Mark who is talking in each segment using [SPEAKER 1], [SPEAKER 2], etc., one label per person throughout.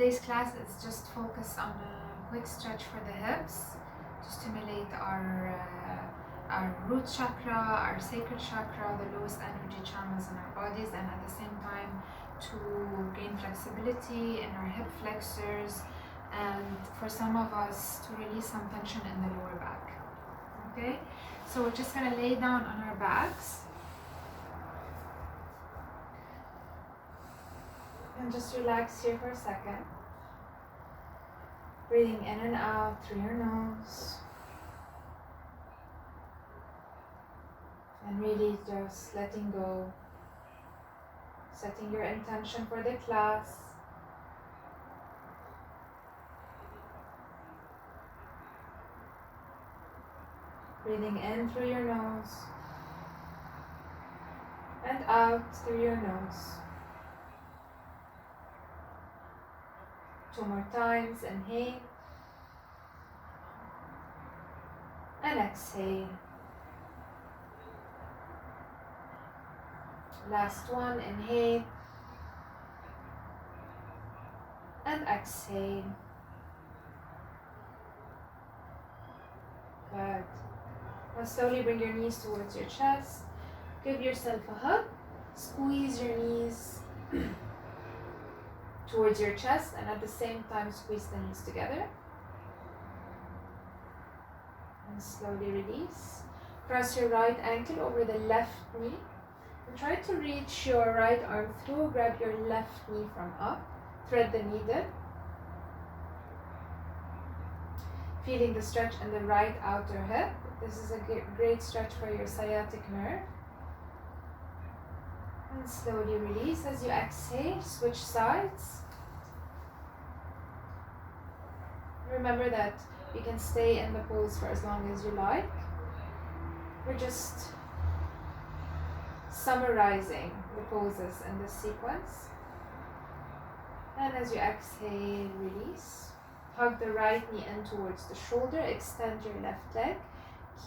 [SPEAKER 1] today's class is just focused on a quick stretch for the hips to stimulate our root chakra, our sacred chakra, the lowest energy channels in our bodies, and at the same time to gain flexibility in our hip flexors, and for some of us to release some tension in the lower back. Okay, so we're just going to lay down on our backs and just relax here for a second, breathing in and out through your nose, and really just letting go, setting your intention for the class. Breathing in through your nose and out through your nose. 2 more times. Inhale and exhale. Last one. Inhale and exhale. Good. Now slowly bring your knees towards your chest. Give yourself a hug. Squeeze your knees towards your chest, and at the same time squeeze the knees together. And slowly release. Cross your right ankle over the left knee. And try to reach your right arm through. Grab your left knee from up. Thread the needle. Feeling the stretch in the right outer hip. This is a great stretch for your sciatic nerve. And slowly release as you exhale. Switch sides. Remember that you can stay in the pose for as long as you like. We're just summarizing the poses in this sequence. And as you exhale, release. Hug the right knee in towards the shoulder. Extend your left leg.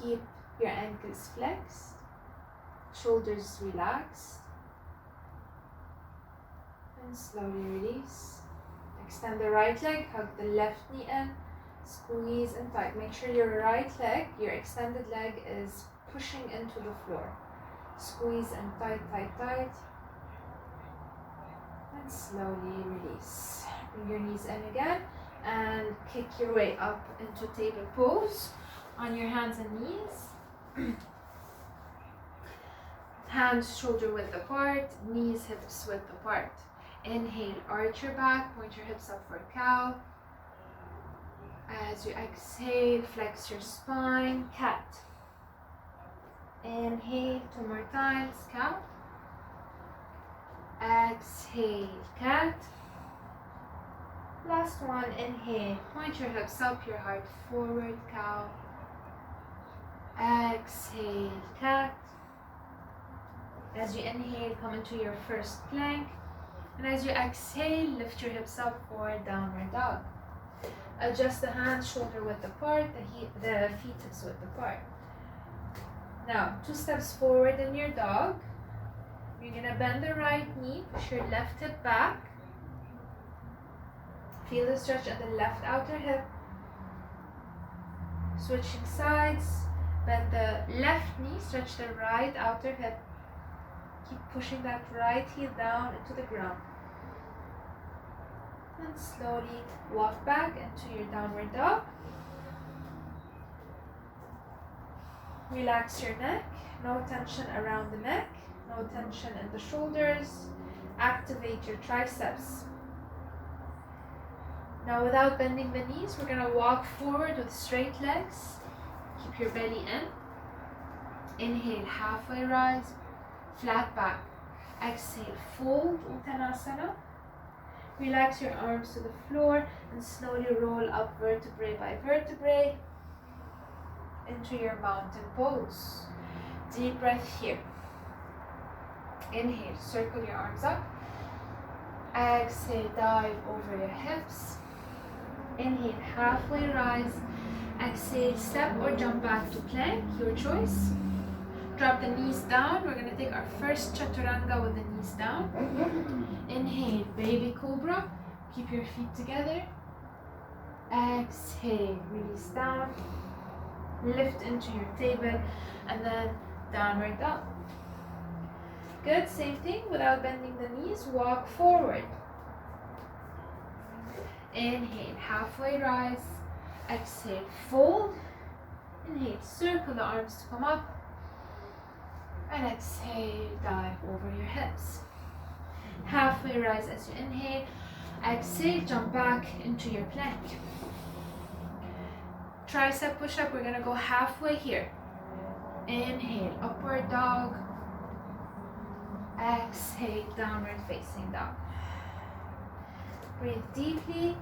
[SPEAKER 1] Keep your ankles flexed. Shoulders relaxed. And slowly release. Extend the right leg. Hug the left knee in. Squeeze and tight. Make sure your right leg, your extended leg, is pushing into the floor. Squeeze and tight, tight, tight. And slowly release. Bring your knees in again. And kick your way up into table pose on your hands and knees. Hands shoulder width apart, knees hips width apart. Inhale, arch your back, point your hips up for cow. As you exhale, flex your spine, cat. Inhale, 2 more times, cow. Exhale, cat. Last one. Inhale, point your hips up, your heart forward, cow. Exhale, cat. As you inhale, come into your first plank. And as you exhale, lift your hips up for downward dog. Adjust the hands shoulder width apart, the feet hips width apart. Now, 2 steps forward in your dog. You're going to bend the right knee, push your left hip back. Feel the stretch at the left outer hip. Switching sides. Bend the left knee, stretch the right outer hip. Keep pushing that right heel down into the ground. And slowly walk back into your downward dog. Relax your neck. No tension around the neck. No tension in the shoulders. Activate your triceps. Now, without bending the knees, we're going to walk forward with straight legs. Keep your belly in. Inhale, halfway rise, flat back. Exhale, fold, Uttanasana. Relax your arms to the floor and slowly roll up vertebrae by vertebrae into your mountain pose. Deep breath here. Inhale, circle your arms up. Exhale, dive over your hips. Inhale, halfway rise. Exhale, step or jump back to plank, your choice. Drop the knees down. We're going to take our first chaturanga with the knees down. Inhale, baby cobra. Keep your feet together. Exhale, release down. Lift into your table and then downward dog. Good, same thing, without bending the knees, walk forward. Inhale, halfway rise. Exhale, fold. Inhale, circle the arms to come up. And exhale, dive over your hips. Halfway rise as you inhale. Exhale, jump back into your plank. Tricep push-up, we're gonna go halfway here. Inhale, upward dog. Exhale, downward facing dog. Breathe deeply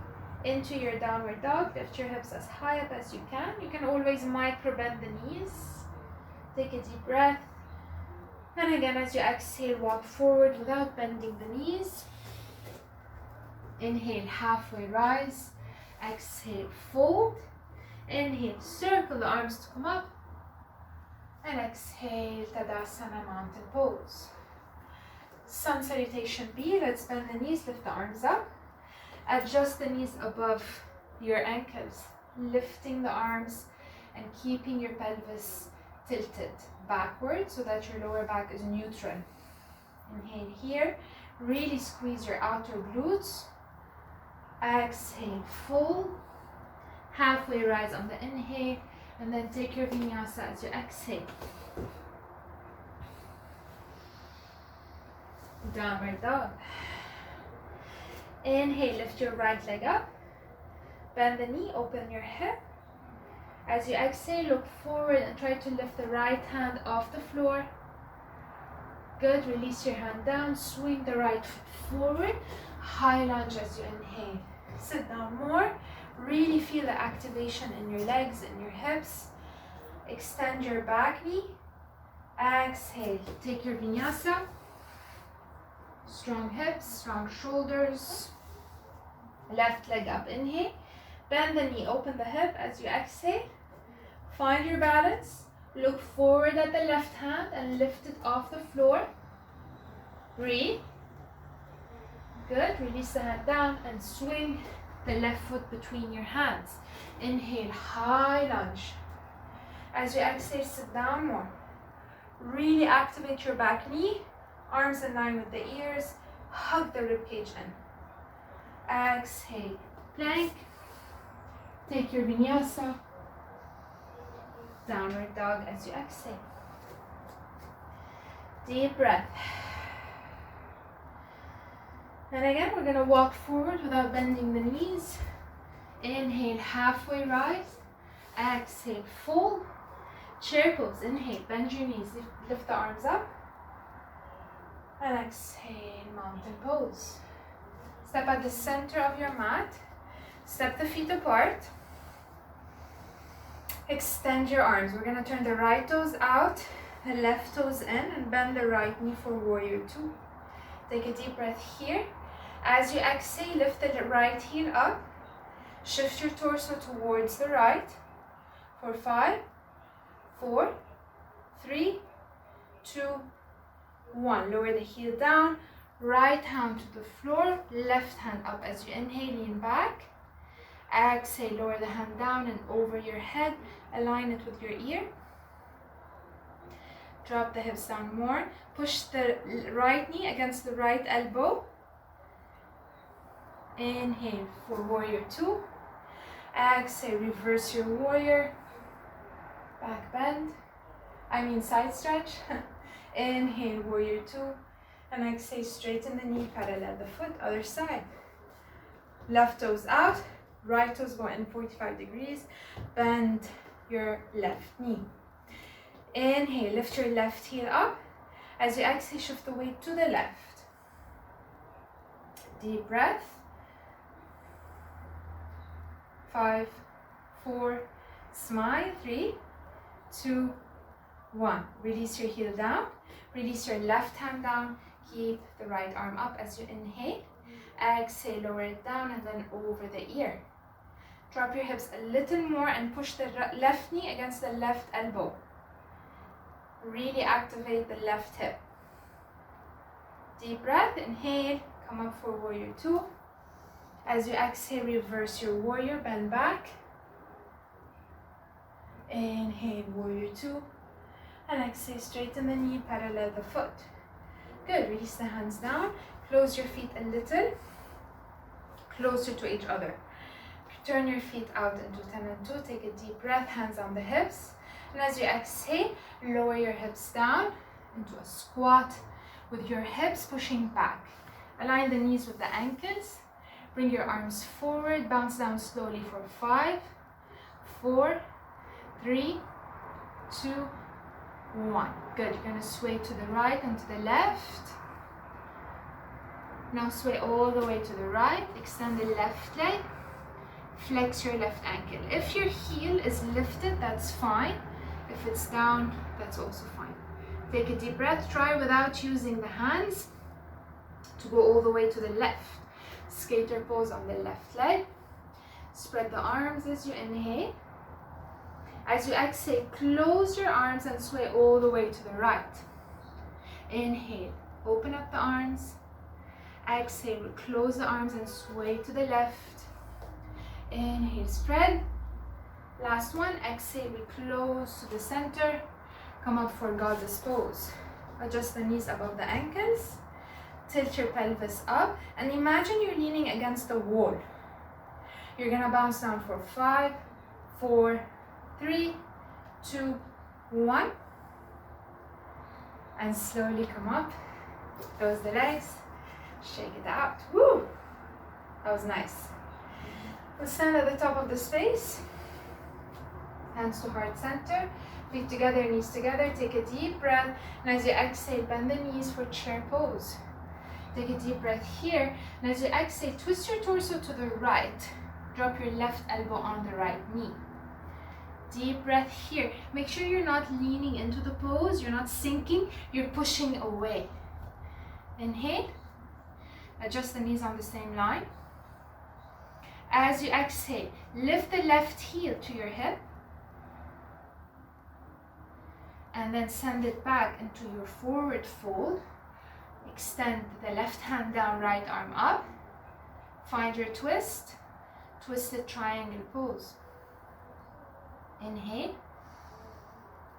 [SPEAKER 1] into your downward dog. Lift your hips as high up as you can. You can always micro bend the knees. Take a deep breath. And again, as you exhale, walk forward without bending the knees. Inhale, halfway rise. Exhale, fold. Inhale, circle the arms to come up. And exhale, Tadasana, mountain pose. Sun salutation B. Let's bend the knees, lift the arms up. Adjust the knees above your ankles, lifting the arms and keeping your pelvis tilted backward so that your lower back is neutral. Inhale here, really squeeze your outer glutes. Exhale, fold. Halfway rise on the inhale, and then take your vinyasa as you exhale. Downward dog. Inhale, lift your right leg up. Bend the knee, open your hip. As you exhale, look forward and try to lift the right hand off the floor. Good, release your hand down, swing the right foot forward. High lunge as you inhale. Sit down more. Really feel the activation in your legs and your hips. Extend your back knee. Exhale, take your vinyasa. Strong hips, strong shoulders. Left leg up, inhale. Bend the knee, open the hip as you exhale. Find your balance. Look forward at the left hand and lift it off the floor. Breathe. Good, release the hand down and swing the left foot between your hands. Inhale, high lunge. As you exhale, sit down more. Really activate your back knee. Arms in line with the ears. Hug the ribcage in. Exhale, plank. Take your vinyasa. Downward dog as you exhale. Deep breath. And again, we're going to walk forward without bending the knees. Inhale, halfway rise. Exhale, fold. Chair pose. Inhale, bend your knees. Lift the arms up. And exhale, mountain pose. Step at the center of your mat. Step the feet apart. Extend your arms. We're going to turn the right toes out, the left toes in, and bend the right knee for warrior two. Take a deep breath here. As you exhale, lift the right heel up. Shift your torso towards the right. For 5, 4, 3, 2, 1. Lower the heel down. Right hand to the floor. Left hand up as you inhale, lean back. Exhale, lower the hand down and over your head. Align it with your ear. Drop the hips down more. Push the right knee against the right elbow. Inhale for warrior two. Exhale, reverse your warrior. Back bend. Side stretch. Inhale, warrior two. And exhale, straighten the knee, parallel the foot, other side. Left toes out. Right toes go in 45 degrees. Bend your left knee. Inhale, lift your left heel up. As you exhale, shift the weight to the left. Deep breath. 5, 4, smile. 3, 2, 1. Release your heel down. Release your left hand down. Keep the right arm up as you inhale. Exhale, lower it down and then over the ear. Drop your hips a little more and push the left knee against the left elbow. Really activate the left hip. Deep breath, inhale, come up for warrior two. As you exhale, reverse your warrior, bend back. Inhale, warrior two. And exhale, straighten the knee, parallel the foot. Good, release the hands down. Close your feet a little closer to each other. Turn your feet out into 10 and 2. Take a deep breath, hands on the hips. And as you exhale, lower your hips down into a squat with your hips pushing back. Align the knees with the ankles. Bring your arms forward. Bounce down slowly for 5, 4, 3, 2, 1. Good. You're going to sway to the right and to the left. Now sway all the way to the right. Extend the left leg. Flex your left ankle. If your heel is lifted, that's fine. If it's down, that's also fine. Take a deep breath. Try without using the hands to go all the way to the left. Skater pose on the left leg. Spread the arms as you inhale. As you exhale, close your arms and sway all the way to the right. Inhale, open up the arms. Exhale, close the arms and sway to the left. Inhale, spread. Last one. Exhale, we close to the center. Come up for goddess pose. Adjust the knees above the ankles. Tilt your pelvis up and imagine you're leaning against the wall. You're gonna bounce down for 5, 4, 3, 2, 1. And slowly come up. Close the legs. Shake it out. Woo! That was nice. We'll stand at the top of the space. Hands to heart center. Feet together, knees together. Take a deep breath. And as you exhale, bend the knees for chair pose. Take a deep breath here. And as you exhale, twist your torso to the right. Drop your left elbow on the right knee. Deep breath here. Make sure you're not leaning into the pose. You're not sinking. You're pushing away. Inhale. Adjust the knees on the same line. As you exhale, lift the left heel to your hip. And then send it back into your forward fold. Extend the left hand down, right arm up. Find your twist. Twisted triangle pose. Inhale.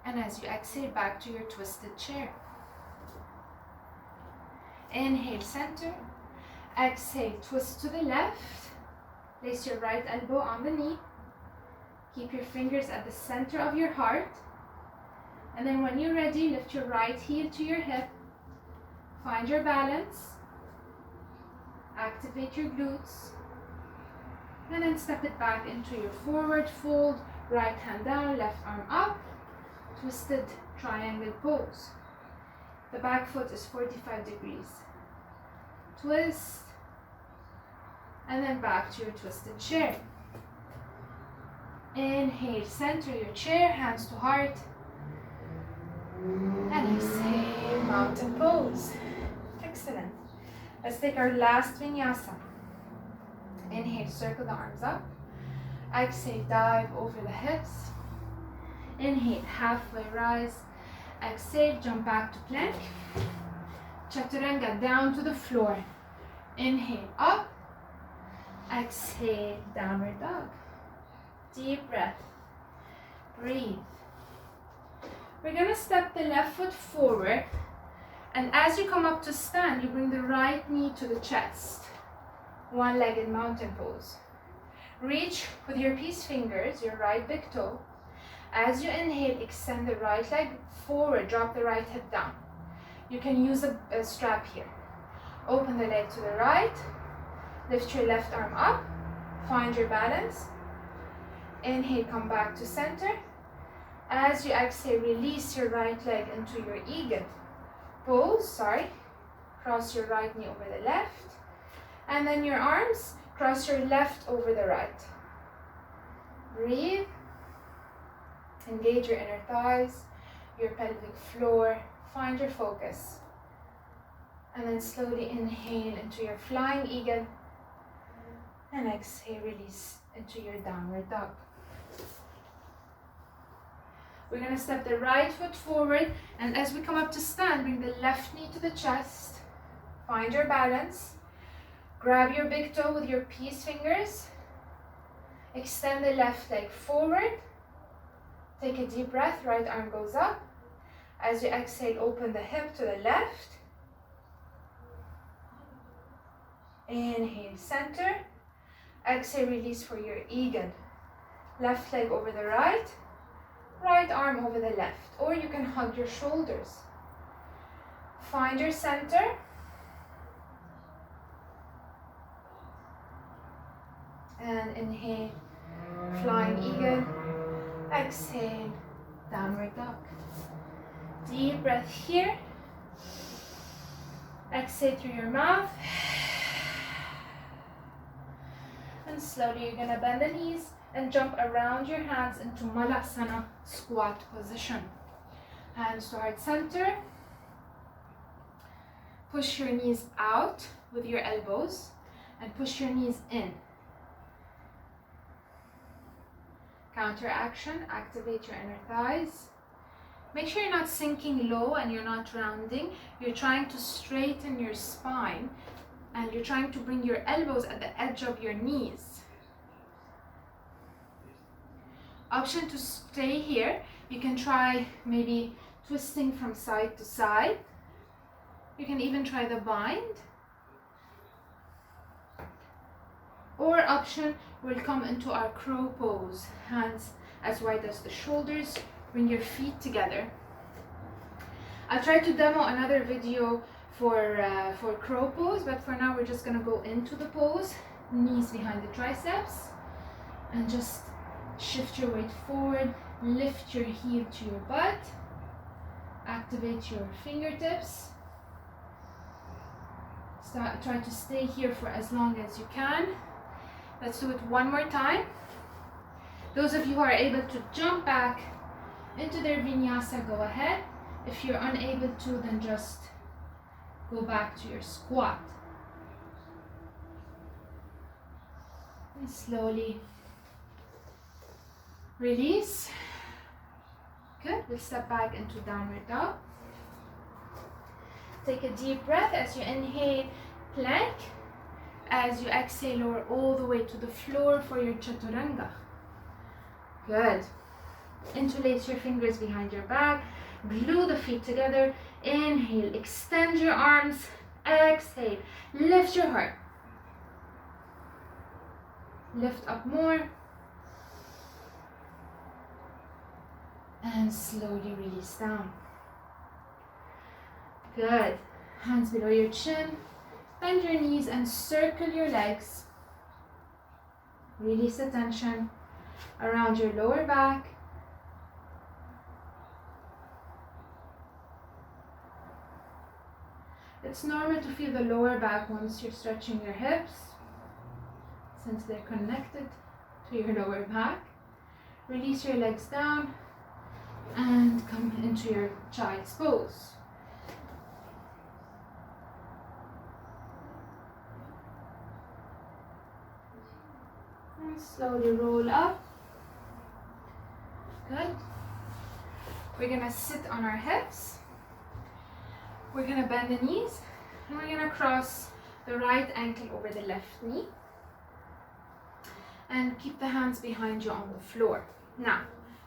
[SPEAKER 1] And as you exhale, back to your twisted chair. Inhale, center. Exhale, twist to the left. Place your right elbow on the knee. Keep your fingers at the center of your heart. And then when you're ready, lift your right heel to your hip. Find your balance. Activate your glutes. And then step it back into your forward fold. Right hand down, left arm up. Twisted triangle pose. The back foot is 45 degrees. Twist. And then back to your twisted chair. Inhale, center your chair, hands to heart. And exhale, mountain pose. Excellent. Let's take our last vinyasa. Inhale, circle the arms up. Exhale, dive over the hips. Inhale, halfway rise. Exhale, jump back to plank. Chaturanga, down to the floor. Inhale, up. Exhale, downward dog. Deep breath. Breathe. We're going to step the left foot forward. And as you come up to stand, you bring the right knee to the chest. One-legged mountain pose. Reach with your peace fingers, your right big toe. As you inhale, extend the right leg forward. Drop the right hip down. You can use a strap here. Open the leg to the right. Lift your left arm up. Find your balance. Inhale, come back to center. As you exhale, release your right leg into your eagle pose. Cross your right knee over the left. And then your arms, cross your left over the right. Breathe. Engage your inner thighs, your pelvic floor. Find your focus. And then slowly inhale into your flying eagle. And exhale, release into your downward dog. We're going to step the right foot forward, and as we come up to stand, bring the left knee to the chest. Find your balance. Grab your big toe with your peace fingers. Extend the left leg forward. Take a deep breath, right arm goes up. As you exhale, open the hip to the left. Inhale, center. Exhale, release for your eagle. Left leg over the right, right arm over the left. Or you can hug your shoulders. Find your center. And inhale, flying eagle. Exhale, downward dog. Deep breath here. Exhale through your mouth. And slowly you're gonna bend the knees and jump around your hands into Malasana squat position. Hands to heart center. Push your knees out with your elbows and push your knees in. Counter action, activate your inner thighs. Make sure you're not sinking low and you're not rounding. You're trying to straighten your spine and you're trying to bring your elbows at the edge of your knees. Option to stay here. You can try maybe twisting from side to side. You can even try the bind. Or option, we'll come into our crow pose. Hands as wide as the shoulders. Bring your feet together. I'll try to demo another video for crow pose, but for now we're just gonna go into the pose. Knees behind the triceps. And just shift your weight forward. Lift your heel to your butt. Activate your fingertips. Try to stay here for as long as you can. Let's do it one more time. Those of you who are able to jump back into their vinyasa, go ahead. If you're unable to, then just go back to your squat. And slowly release. Good. We'll step back into downward dog. Take a deep breath as you inhale, plank. As you exhale, lower all the way to the floor for your chaturanga. Good. Interlace your fingers behind your back. Glue the feet together. Inhale, extend your arms. Exhale, lift your heart. Lift up more. And slowly release down. Good. Hands below your chin. Bend your knees and circle your legs. Release the tension around your lower back. It's normal to feel the lower back once you're stretching your hips, since they're connected to your lower back. Release your legs down and come into your child's pose. And slowly roll up. Good. We're gonna sit on our hips. We're gonna bend the knees and we're gonna cross the right ankle over the left knee and keep the hands behind you on the floor. Now,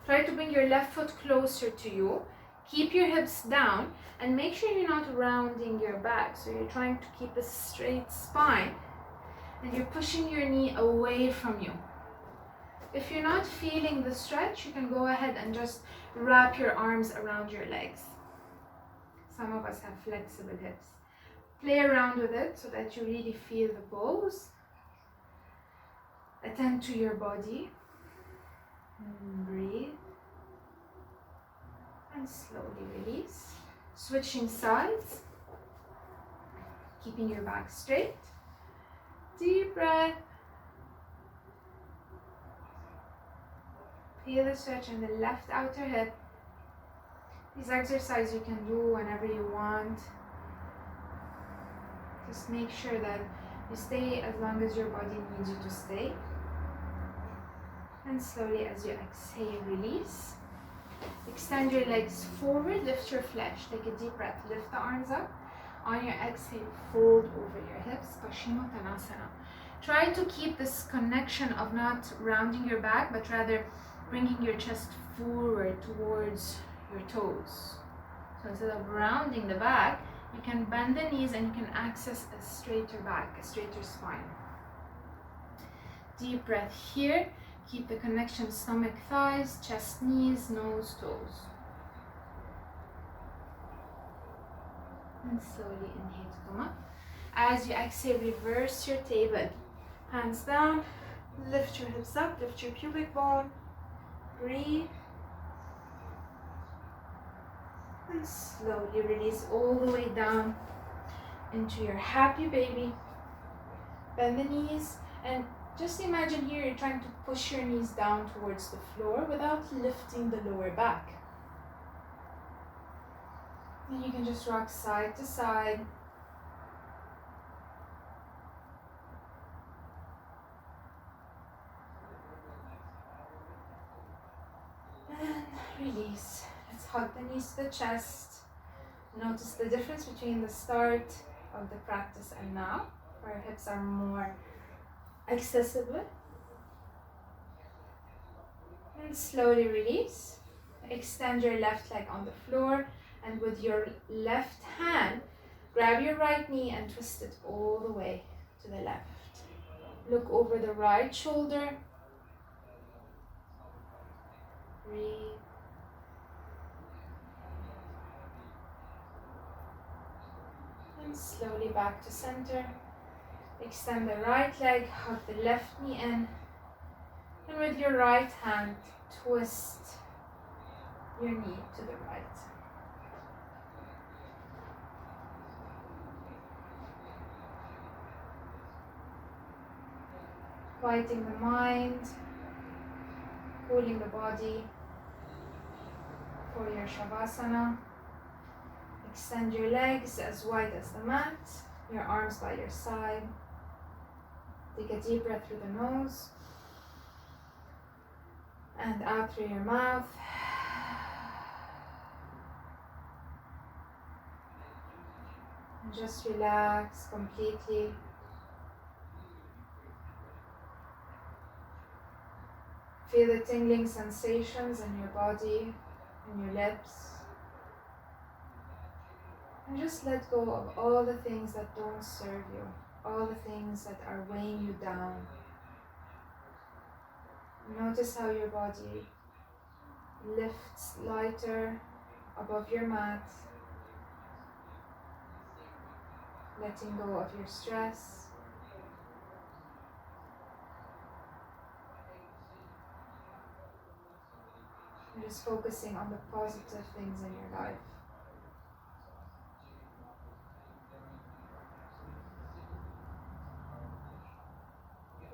[SPEAKER 1] try to bring your left foot closer to you. Keep your hips down and make sure you're not rounding your back. So you're trying to keep a straight spine and you're pushing your knee away from you. If you're not feeling the stretch, you can go ahead and just wrap your arms around your legs. Some of us have flexible hips. Play around with it so that you really feel the pose. Attend to your body. And breathe. And slowly release. Switching sides. Keeping your back straight. Deep breath. Feel the stretch in the left outer hip. These exercises you can do whenever you want. Just make sure that you stay as long as your body needs you to stay. And slowly as you exhale, release. Extend your legs forward, lift your flesh. Take a deep breath, lift the arms up. On your exhale, fold over your hips, Paschimottanasana. Try to keep this connection of not rounding your back, but rather bringing your chest forward towards your toes. So instead of rounding the back, you can bend the knees and you can access a straighter back, a straighter spine. Deep breath here. Keep the connection stomach, thighs, chest, knees, nose, toes. And slowly inhale to come up. As you exhale, reverse your table. Hands down, lift your hips up, lift your pubic bone. Breathe. And slowly release all the way down into your happy baby. Bend the knees and just imagine here you're trying to push your knees down towards the floor without lifting the lower back. And you can just rock side to side. And release. Let's hug the knees to the chest. Notice the difference between the start of the practice and now, where hips are more accessible. And slowly release. Extend your left leg on the floor, and with your left hand, grab your right knee and twist it all the way to the left. Look over the right shoulder. Breathe. And slowly back to center. Extend the right leg, hug the left knee in, and with your right hand, twist your knee to the right. Quieting the mind, cooling the body for your Shavasana. Extend your legs as wide as the mat, your arms by your side. Take a deep breath through the nose and out through your mouth. And just relax completely. Feel the tingling sensations in your body, in your lips. And just let go of all the things that don't serve you, all the things that are weighing you down. Notice how your body lifts lighter above your mat, letting go of your stress. And just focusing on the positive things in your life.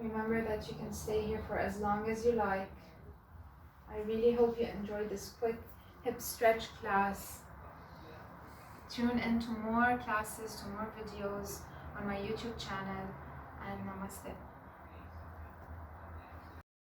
[SPEAKER 1] Remember that you can stay here for as long as you like. I really hope you enjoyed this quick hip stretch class. Tune into more classes, to more videos on my YouTube channel, and namaste.